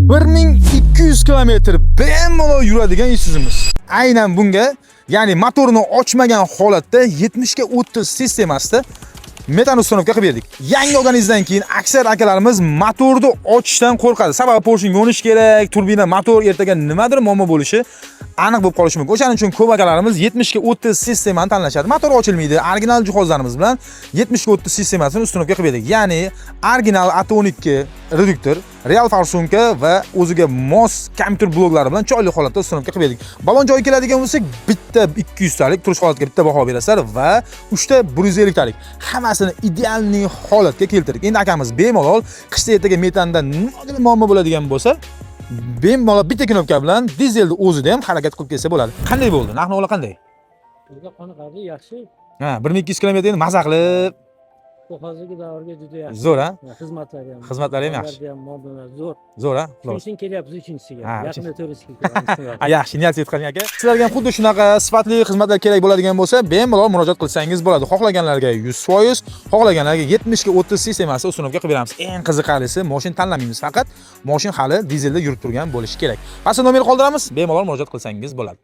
1200 km bemalol yuradigan Isuzu'miz. Aynan bunga, ya'ni motorni ochmagan holatda 70 ga 30 sistemasida metan uстановка qilib berdik. Yangi olganingizdan keyin aksar akalarimiz motorni ochishdan qo'rqadi. Sababi Porsche yo'nish kerak, turbina, motor ertaga nimadir muammo bo'lishi aniq bo'lib qolishi mumkin. O'shaning uchun ko'p akalarimiz 70 ga 30 sistemani tanlashadi. Motor ochilmaydi. Original jihozlarimiz bilan 70 ga 30 sistemasini uстановка qilib berdik. Ya'ni original AT12 reduktor, real farsumka va o'ziga mos kompyuter bloklari bilan chiroyli holatda uстановка qilib berdik. Balon joyi keladigan bo'lsak, bitta 200 talik turish holatiga bitta baho berasizlar va 3 ta 150 talik. Hammasini idealniy holatga keltirdik. Endi akamiz bemalol qishda ertaga metanda nima muammo bo'ladigan bo'lsa, bemalol bitta knopka bilan dizelni o'zida ham harakat qilib kelsa bo'ladi. Qanday bo'ldi? Narx-navo qanday? Bizga qoniqarli, yaxshi. Ha, 1200 km endi maza qilib Hozirgi davrga juda yaxshi. zo'r ha? Xizmatlari ham. Xizmatlari ham yaxshi. Mobillar zo'r. Zo'r ha? Shuning uchun kelyapmiz uchinchisiga. Ha, Yaqinda to'g'risiga kelamiz. Yaxshi, niyat qiling aka. Sizlarga ham xuddi shunaqa sifatli xizmatlar kerak bo'ladigan bo'lsa, bemalol murojaat qilsangiz bo'ladi. Xohlaganlarga 100%, xohlaganlarga 70 ga 30 sistemasi uстановка qilib beramiz. Eng qiziqarlisi, mashina tanlamaymiz, faqat mashina hali dizelda yurib turgan bo'lishi kerak. Pastda nomer qoldiramiz, bemalol murojaat qilsangiz bo'ladi.